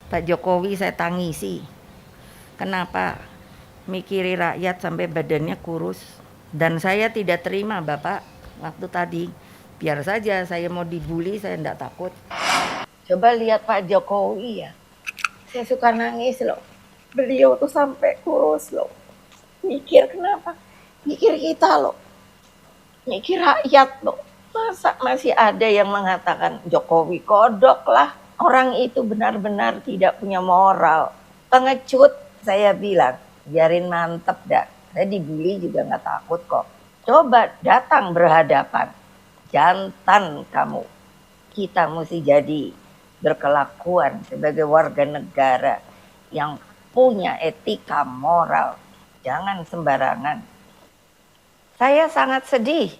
Pak Jokowi saya tangisi. Kenapa mikiri rakyat sampai badannya kurus? Dan saya tidak terima Bapak waktu tadi. Biar saja saya mau dibully, saya tidak takut. Coba lihat Pak Jokowi ya. Saya suka nangis loh. Beliau tuh sampai kurus loh. Mikir kenapa? Mikir kita loh. Mikir rakyat loh. Masa masih ada yang mengatakan Jokowi kodok lah. Orang itu benar-benar tidak punya moral. Pengecut, saya bilang. Biarin mantep dah. Saya dibully juga gak takut kok. Coba datang berhadapan. Jantan kamu. Kita mesti jadi berkelakuan sebagai warga negara yang punya etika moral. Jangan sembarangan. Saya sangat sedih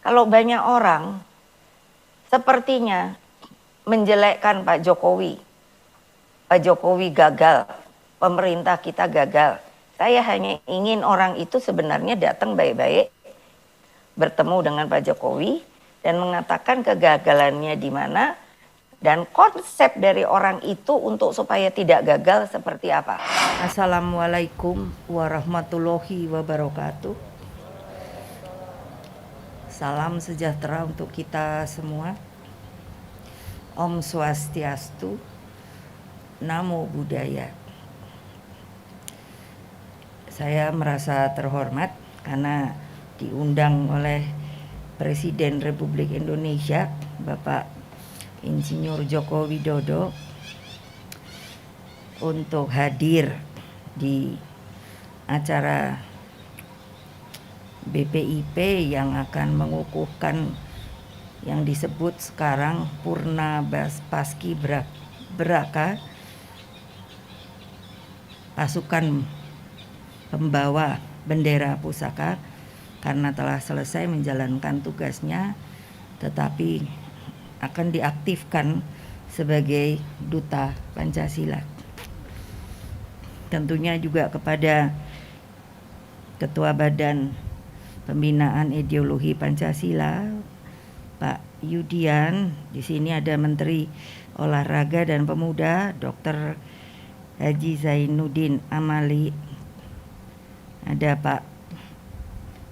kalau banyak orang sepertinya menjelekkan Pak Jokowi. Pak Jokowi gagal, pemerintah kita gagal. Saya hanya ingin orang itu sebenarnya datang baik-baik, bertemu dengan Pak Jokowi dan mengatakan kegagalannya di mana dan konsep dari orang itu untuk supaya tidak gagal seperti apa. Assalamualaikum warahmatullahi wabarakatuh. Salam sejahtera untuk kita semua. Om Swastiastu, Namo Buddhaya. Saya merasa terhormat karena diundang oleh Presiden Republik Indonesia, Bapak Insinyur Joko Widodo, untuk hadir di acara BPIP yang akan mengukuhkan yang disebut sekarang Purna Paski Braka, pasukan pembawa bendera pusaka, karena telah selesai menjalankan tugasnya tetapi akan diaktifkan sebagai duta Pancasila. Tentunya juga kepada Ketua Badan Pembinaan Ideologi Pancasila, Pak Yudian. Di sini ada Menteri Olahraga dan Pemuda, Dr. Haji Zainuddin Amali. Ada Pak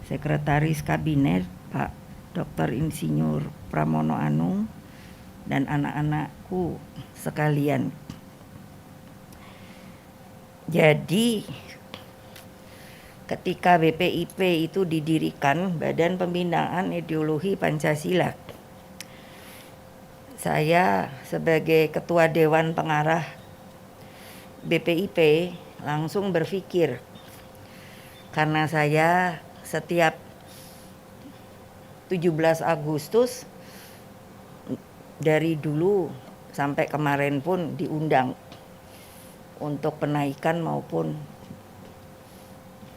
Sekretaris Kabinet, Pak Dr. Insinyur Pramono Anung, dan anak-anakku sekalian. Jadi ketika BPIP itu didirikan, Badan Pembinaan Ideologi Pancasila, saya sebagai Ketua Dewan Pengarah BPIP langsung berpikir, karena saya setiap 17 Agustus dari dulu sampai kemarin pun diundang untuk penaikan maupun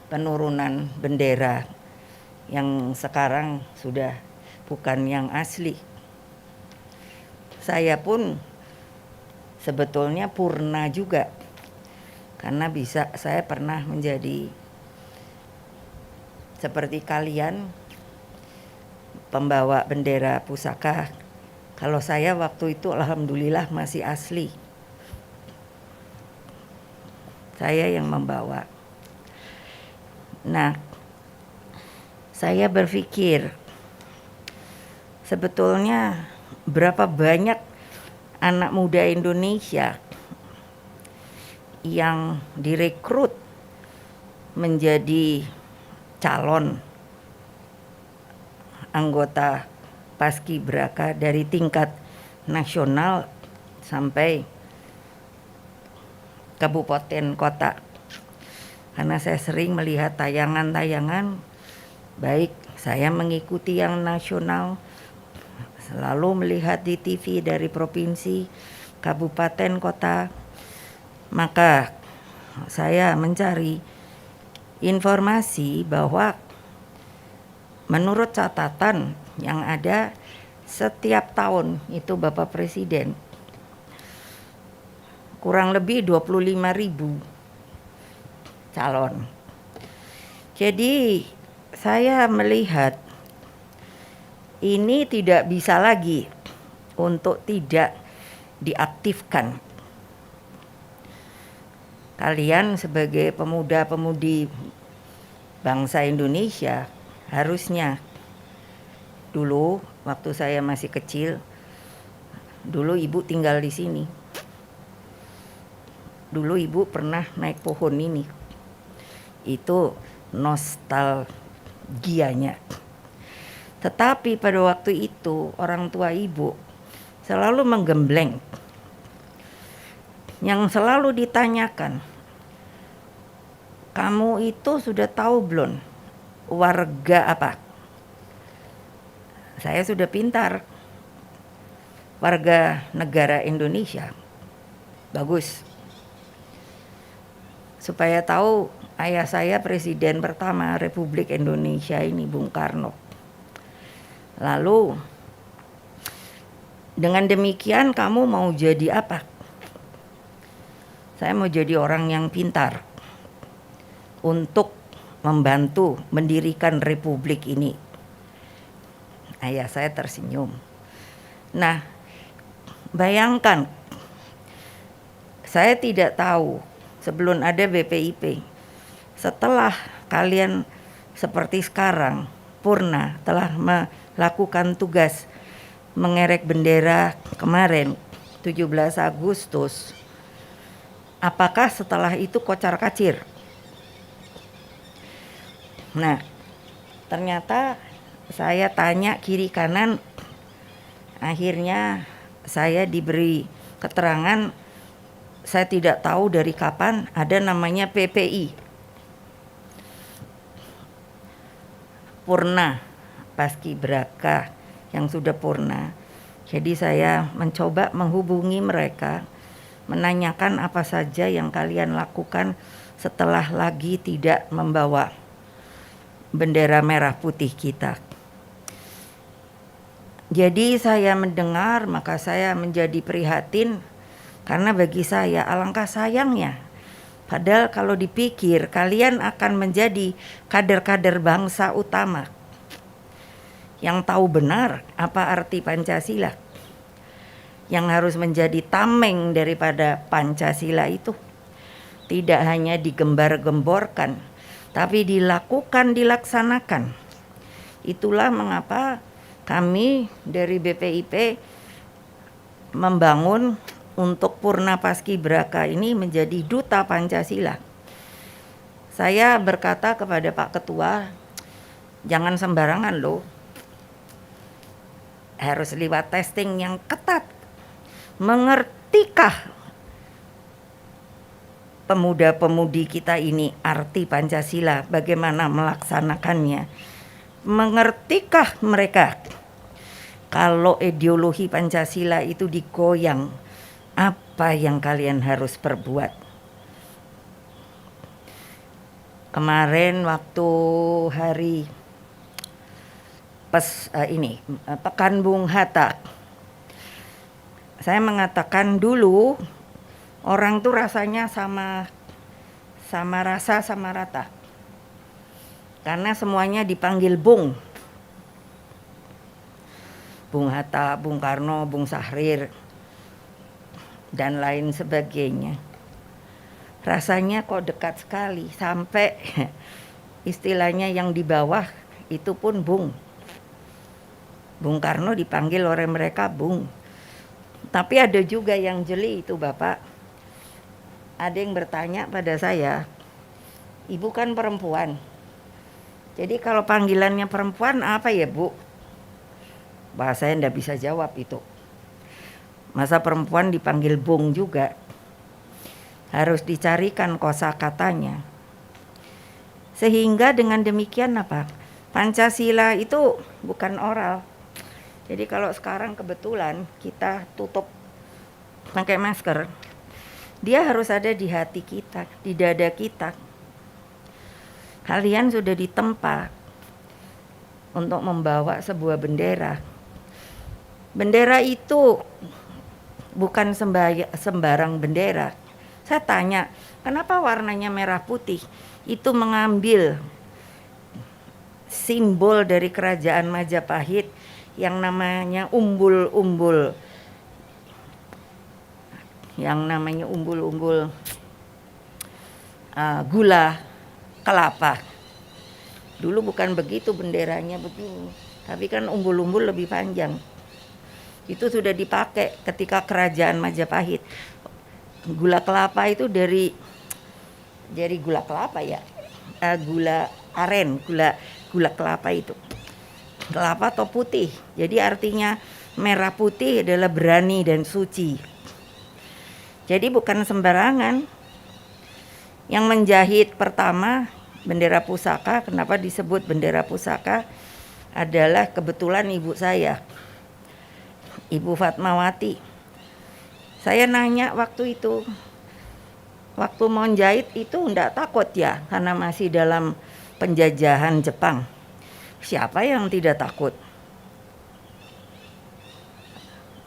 penurunan bendera yang sekarang sudah bukan yang asli. Saya pun sebetulnya purna juga, karena saya pernah menjadi seperti kalian pembawa bendera pusaka. Kalau saya waktu itu alhamdulillah masih asli. Saya yang membawa. Nah, saya berpikir sebetulnya berapa banyak anak muda Indonesia yang direkrut menjadi calon anggota Paski Braka dari tingkat nasional sampai kabupaten kota. Karena saya sering melihat tayangan-tayangan, baik saya mengikuti yang nasional, selalu melihat di TV dari provinsi, kabupaten, kota. Maka saya mencari informasi bahwa menurut catatan yang ada setiap tahun itu Bapak Presiden kurang lebih 25.000 calon. Jadi saya melihat ini tidak bisa lagi untuk tidak diaktifkan. Kalian sebagai pemuda-pemudi bangsa Indonesia harusnya, dulu waktu saya masih kecil, dulu ibu tinggal di sini. Dulu ibu pernah naik pohon ini. Itu nostalgianya. Tetapi pada waktu itu orang tua ibu selalu menggembleng. Yang selalu ditanyakan, kamu itu sudah tahu belum warga apa? Saya sudah pintar. Warga negara Indonesia. Bagus. Supaya tahu, ayah saya presiden pertama Republik Indonesia ini Bung Karno. Lalu dengan demikian kamu mau jadi apa? Saya mau jadi orang yang pintar untuk membantu mendirikan republik ini. Ayah saya tersenyum. Nah, bayangkan, saya tidak tahu sebelum ada BPIP, setelah kalian seperti sekarang, Purna telah melakukan tugas mengerek bendera kemarin 17 Agustus. Apakah setelah itu kocar-kacir? Nah, ternyata saya tanya kiri kanan, akhirnya saya diberi keterangan, saya tidak tahu dari kapan ada namanya PPI, Purna Paskibraka yang sudah purna. Jadi saya mencoba menghubungi mereka, menanyakan apa saja yang kalian lakukan setelah lagi tidak membawa bendera merah putih kita. Jadi saya mendengar, maka saya menjadi prihatin, karena bagi saya alangkah sayangnya. Padahal kalau dipikir kalian akan menjadi kader-kader bangsa utama yang tahu benar apa arti Pancasila, yang harus menjadi tameng daripada Pancasila itu. Tidak hanya digembar-gemborkan, tapi dilakukan, dilaksanakan. Itulah mengapa kami dari BPIP membangun untuk Purna Paskibraka ini menjadi duta Pancasila. Saya berkata kepada Pak Ketua, jangan sembarangan loh. Harus lewat testing yang ketat. Mengertikah pemuda-pemudi kita ini arti Pancasila, bagaimana melaksanakannya? Mengertikah mereka kalau ideologi Pancasila itu digoyang, apa yang kalian harus perbuat? Kemarin waktu hari Pekan Bung Hatta, saya mengatakan dulu orang tuh rasanya sama rasa sama rata, karena semuanya dipanggil Bung. Bung Hatta, Bung Karno, Bung Sahrir, dan lain sebagainya. Rasanya kok dekat sekali, sampai istilahnya yang di bawah itu pun Bung. Bung Karno dipanggil oleh mereka Bung. Tapi ada juga yang jeli itu Bapak. Ada yang bertanya pada saya, Ibu kan perempuan, jadi kalau panggilannya perempuan apa ya Bu? Bahasa saya enggak bisa jawab itu. Masa perempuan dipanggil Bung juga? Harus dicarikan kosakatanya. Sehingga dengan demikian apa? Pancasila itu bukan oral. Jadi kalau sekarang kebetulan kita tutup pakai masker, dia harus ada di hati kita, di dada kita. Kalian sudah ditempa untuk membawa sebuah bendera. Bendera itu bukan sembarang bendera. Saya tanya, kenapa warnanya merah putih? Itu mengambil simbol dari kerajaan Majapahit yang namanya umbul-umbul. Yang namanya umbul-umbul gula kelapa. Dulu bukan begitu, benderanya begini, tapi kan umbul-umbul lebih panjang. Itu sudah dipakai ketika kerajaan Majapahit. Gula kelapa itu dari gula kelapa ya, gula aren, gula kelapa itu. Kelapa atau putih, jadi artinya merah putih adalah berani dan suci. Jadi bukan sembarangan. Yang menjahit pertama bendera pusaka, kenapa disebut bendera pusaka, adalah kebetulan ibu saya, Ibu Fatmawati. Saya nanya waktu itu, waktu mau jahit itu enggak takut ya, karena masih dalam penjajahan Jepang. Siapa yang tidak takut?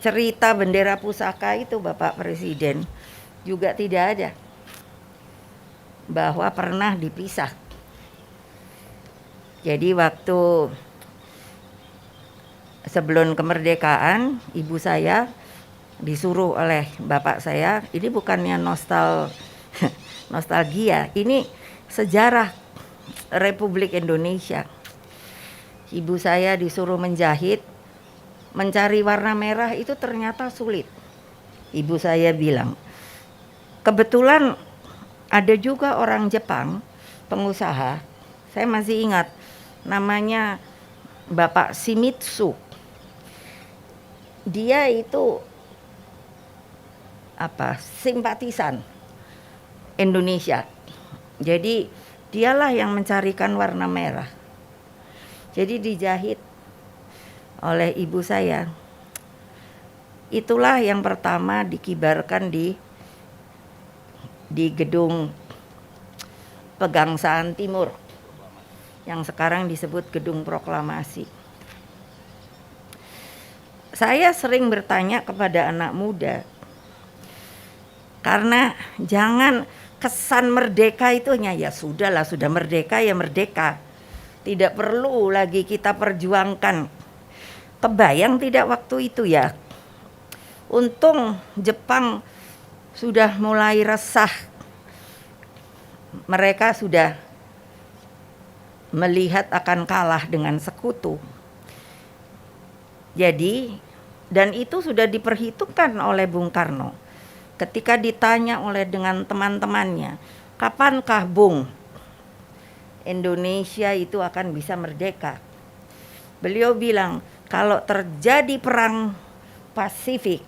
Cerita bendera pusaka itu Bapak Presiden juga tidak ada bahwa pernah dipisah. Jadi waktu sebelum kemerdekaan, ibu saya disuruh oleh bapak saya, ini bukannya nostalgia, ini sejarah Republik Indonesia. Ibu saya disuruh menjahit, mencari warna merah itu ternyata sulit. Ibu saya bilang, kebetulan ada juga orang Jepang, pengusaha, saya masih ingat namanya Bapak Shimizu. Dia itu simpatisan Indonesia. Jadi dialah yang mencarikan warna merah. Jadi dijahit oleh ibu saya. Itulah yang pertama dikibarkan di gedung Pegangsaan Timur yang sekarang disebut Gedung Proklamasi. Saya sering bertanya kepada anak muda, karena jangan kesan merdeka itu hanya ya sudahlah, sudah merdeka ya merdeka. Tidak perlu lagi kita perjuangkan. Kebayang tidak waktu itu ya? Untung Jepang sudah mulai resah. Mereka sudah melihat akan kalah dengan sekutu. Jadi, dan itu sudah diperhitungkan oleh Bung Karno. Ketika ditanya dengan teman-temannya, kapankah Bung Indonesia itu akan bisa merdeka? Beliau bilang, kalau terjadi perang Pasifik,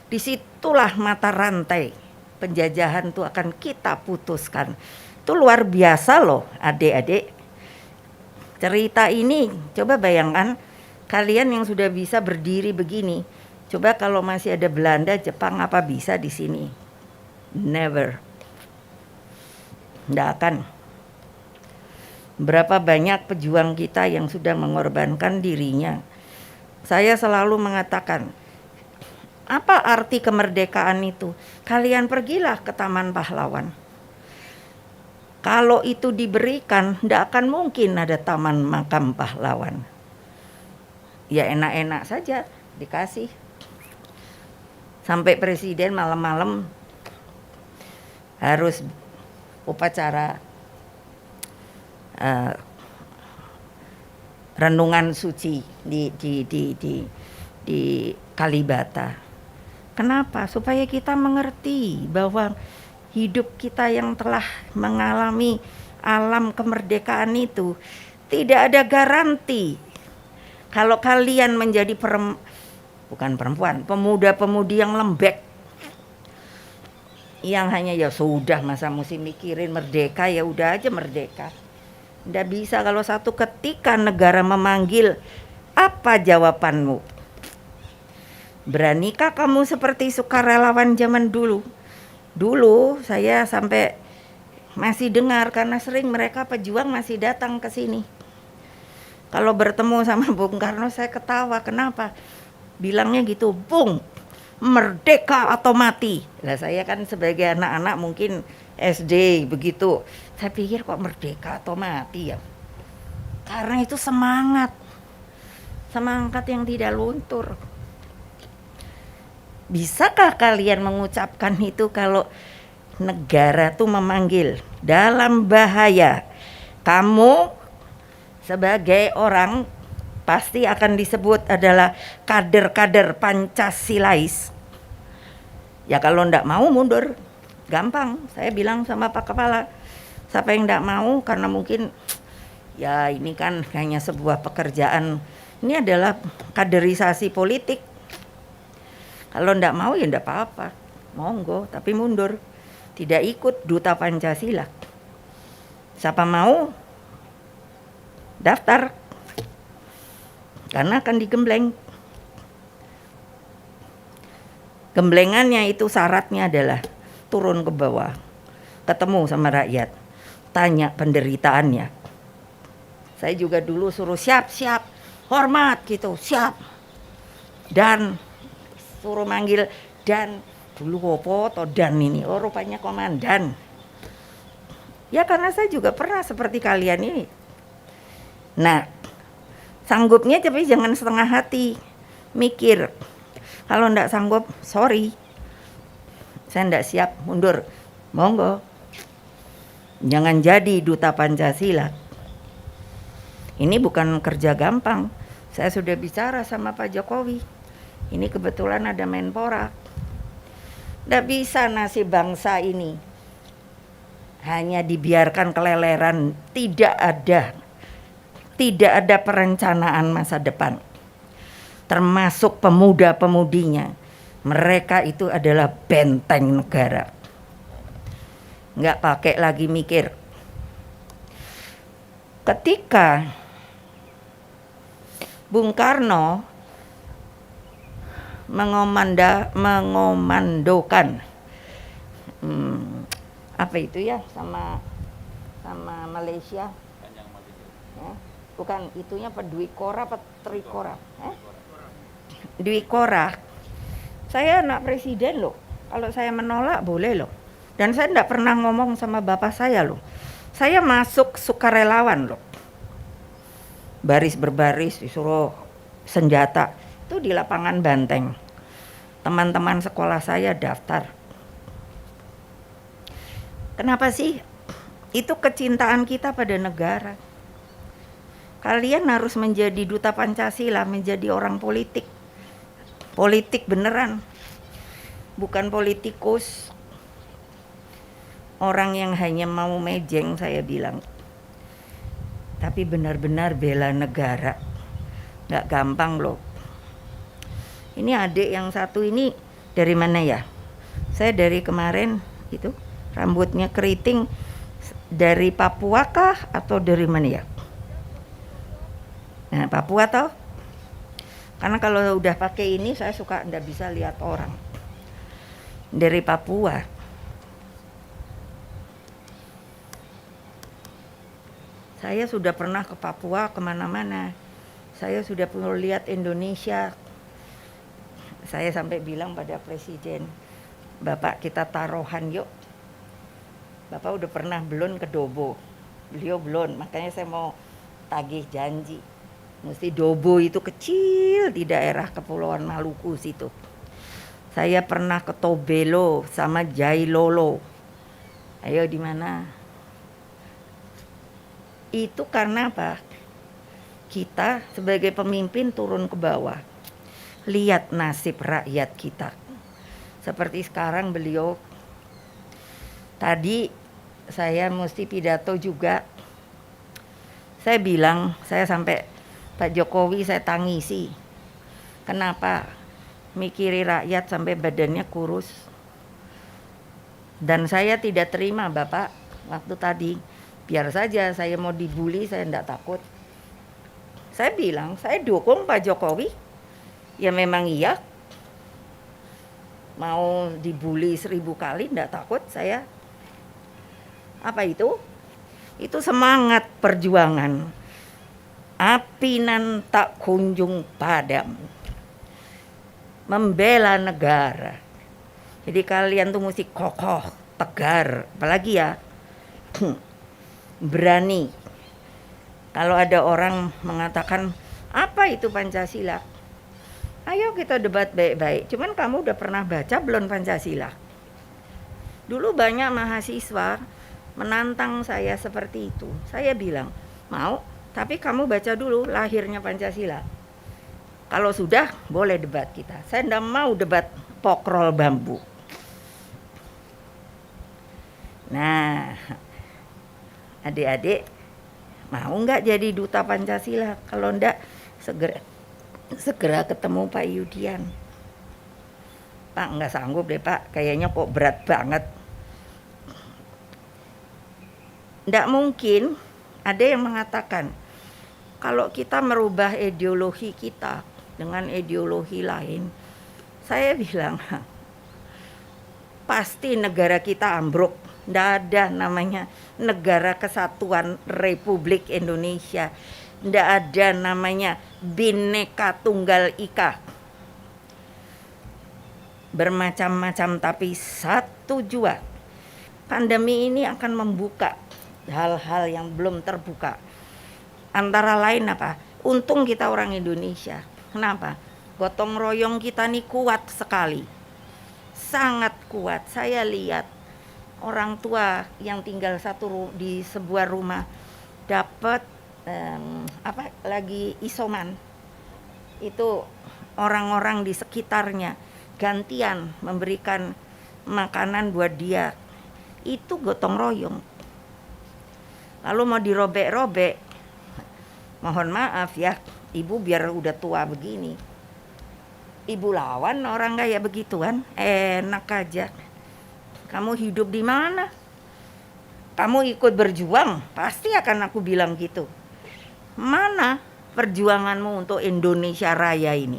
disitulah mata rantai penjajahan itu akan kita putuskan. Itu luar biasa loh adik-adik. Cerita ini coba bayangkan, kalian yang sudah bisa berdiri begini, coba kalau masih ada Belanda, Jepang, apa bisa di sini? Never. Nggak akan. Berapa banyak pejuang kita yang sudah mengorbankan dirinya. Saya selalu mengatakan, apa arti kemerdekaan itu? Kalian pergilah ke Taman Pahlawan. Kalau itu diberikan, tidak akan mungkin ada Taman Makam Pahlawan. Ya enak-enak saja dikasih. Sampai presiden malam-malam harus upacara renungan suci di Kalibata. Kenapa? Supaya kita mengerti bahwa hidup kita yang telah mengalami alam kemerdekaan itu tidak ada garansi. Kalau kalian menjadi pemuda-pemudi yang lembek, yang hanya ya sudah masa mesti mikirin merdeka, ya udah aja merdeka. Nggak bisa. Kalau satu ketika negara memanggil, apa jawabanmu? Beranikah kamu seperti sukarelawan zaman dulu? Dulu saya sampai masih dengar, karena sering mereka pejuang masih datang ke sini. Kalau bertemu sama Bung Karno saya ketawa. Kenapa? Bilangnya gitu, Bung, merdeka atau mati. Lah saya kan sebagai anak-anak mungkin SD begitu. Saya pikir kok merdeka atau mati ya. Karena itu semangat yang tidak luntur. Bisakah kalian mengucapkan itu kalau negara tuh memanggil dalam bahaya. Kamu sebagai orang pasti akan disebut adalah kader-kader Pancasilais. Ya kalau ndak mau mundur, gampang. Saya bilang sama Pak Kepala, siapa yang ndak mau karena mungkin ya ini kan hanya sebuah pekerjaan. Ini adalah kaderisasi politik. Kalau ndak mau ya ndak apa-apa, monggo, tapi mundur. Tidak ikut duta Pancasila. Siapa mau daftar, karena akan digembleng. Gemblengannya itu syaratnya adalah turun ke bawah, ketemu sama rakyat, tanya penderitaannya. Saya juga dulu suruh siap, hormat gitu, siap. Dan suruh manggil dan dulu opo atau dan ini, oh rupanya komandan. Ya karena saya juga pernah seperti kalian ini. Nah, sanggupnya tapi jangan setengah hati, mikir. Kalau ndak sanggup, sorry, saya ndak siap, mundur, monggo. Jangan jadi duta Pancasila. Ini bukan kerja gampang. Saya sudah bicara sama Pak Jokowi. Ini kebetulan ada Menpora. Nggak bisa nasib bangsa ini hanya dibiarkan keleleran, tidak ada perencanaan masa depan. Termasuk pemuda-pemudinya, mereka itu adalah benteng negara. Nggak pakai lagi mikir. Ketika Bung Karno mengomandokan apa itu ya sama Malaysia, ya, bukan itunya apa Dwi Kora apa Trikora, Dwi Kora. Saya anak presiden loh, kalau saya menolak boleh loh, dan saya tidak pernah ngomong sama bapak saya loh, saya masuk sukarelawan loh, baris berbaris disuruh senjata. Itu di lapangan Banteng. Teman-teman sekolah saya daftar. Kenapa sih? Itu kecintaan kita pada negara. Kalian harus menjadi duta Pancasila, menjadi orang politik. Politik beneran. Bukan politikus. Orang yang hanya mau mejeng, saya bilang. Tapi benar-benar bela negara. Gak gampang loh. Ini adik yang satu ini dari mana ya? Saya dari kemarin itu rambutnya keriting, dari Papua kah atau dari mana ya? Nah, Papua toh? Karena kalau udah pakai ini saya suka nggak bisa lihat orang. Dari Papua. Saya sudah pernah ke Papua kemana-mana. Saya sudah pernah lihat Indonesia. Saya sampai bilang pada presiden, Bapak kita taruhan yuk. Bapak udah pernah belum ke Dobo? Beliau belum, makanya saya mau tagih janji. Mesti Dobo itu kecil di daerah Kepulauan Maluku situ. Saya pernah ke Tobelo sama Jailolo. Ayo di mana? Itu karena apa? Kita sebagai pemimpin turun ke bawah. Lihat nasib rakyat kita. Seperti sekarang beliau, tadi saya mesti pidato juga. Saya bilang, saya sampai Pak Jokowi saya tangisi. Kenapa mikiri rakyat sampai badannya kurus? Dan saya tidak terima Bapak waktu tadi. Biar saja saya mau dibully, saya tidak takut. Saya bilang, saya dukung Pak Jokowi. Ya memang iya, mau dibully 1000 kali enggak takut saya. Apa itu? Itu semangat perjuangan. Api nan tak kunjung padam. Membela negara. Jadi kalian tuh mesti kokoh, tegar, apalagi ya berani. Kalau ada orang mengatakan apa itu Pancasila? Ayo kita debat baik-baik. Cuman kamu udah pernah baca belum Pancasila? Dulu banyak mahasiswa menantang saya seperti itu. Saya bilang, mau, tapi kamu baca dulu lahirnya Pancasila. Kalau sudah, boleh debat kita. Saya tidak mau debat pokrol bambu. Nah, adik-adik, mau nggak jadi duta Pancasila? Kalau enggak, segera ketemu Pak Yudian. Pak, nggak sanggup deh Pak, kayaknya kok berat banget. Nggak mungkin ada yang mengatakan, kalau kita merubah ideologi kita dengan ideologi lain, saya bilang, pasti negara kita ambruk. Nggak ada namanya negara kesatuan Republik Indonesia. Nggak ada namanya Bhinneka Tunggal Ika. Bermacam-macam tapi satu jua. Pandemi ini akan membuka hal-hal yang belum terbuka. Antara lain apa? Untung kita orang Indonesia. Kenapa? Gotong royong kita nih kuat sekali. Sangat kuat. Saya lihat orang tua yang tinggal di sebuah rumah dapat lagi isoman. Itu orang-orang di sekitarnya gantian memberikan makanan buat dia. Itu gotong royong. Lalu mau dirobek-robek, mohon maaf ya, ibu biar udah tua begini, ibu lawan orang kayak begituan, enak aja. Kamu hidup di mana? Kamu ikut berjuang, pasti akan aku bilang gitu. Mana perjuanganmu untuk Indonesia Raya ini?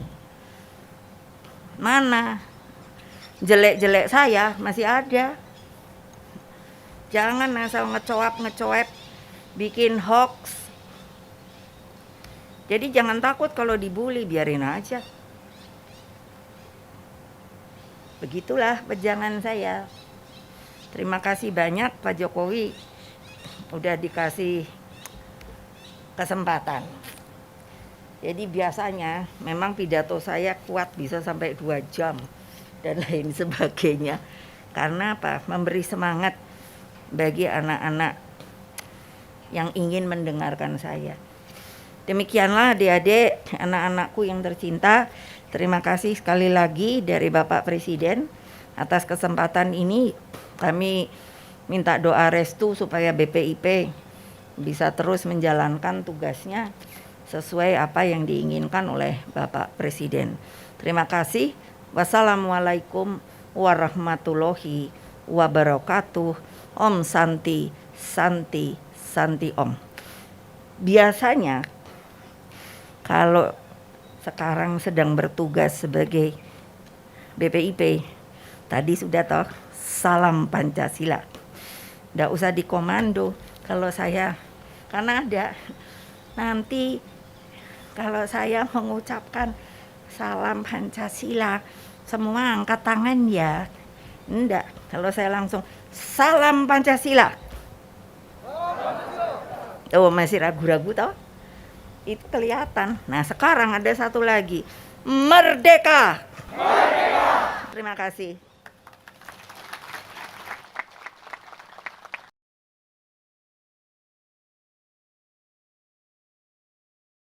Mana? Jelek-jelek saya masih ada. Jangan asal ngecoap, bikin hoax. Jadi jangan takut kalau dibully, biarin aja. Begitulah pejangan saya. Terima kasih banyak Pak Jokowi udah dikasih kesempatan. Jadi biasanya memang pidato saya kuat bisa sampai 2 jam dan lain sebagainya. Karena apa? Memberi semangat bagi anak-anak yang ingin mendengarkan saya. Demikianlah adik-adik, anak-anakku yang tercinta. Terima kasih sekali lagi dari Bapak Presiden atas kesempatan ini. Kami minta doa restu supaya BPIP bisa terus menjalankan tugasnya sesuai apa yang diinginkan oleh Bapak Presiden. Terima kasih. Wassalamualaikum warahmatullahi wabarakatuh. Om Santi, Santi, Santi Om. Biasanya kalau sekarang sedang bertugas sebagai BPIP, tadi sudah toh salam Pancasila. Nggak usah dikomando kalau saya, karena ada nanti kalau saya mengucapkan salam Pancasila, semua angkat tangan ya. Enggak, kalau saya langsung salam Pancasila. Oh, masih ragu-ragu toh? Itu kelihatan. Nah, sekarang ada satu lagi. Merdeka. Merdeka. Terima kasih.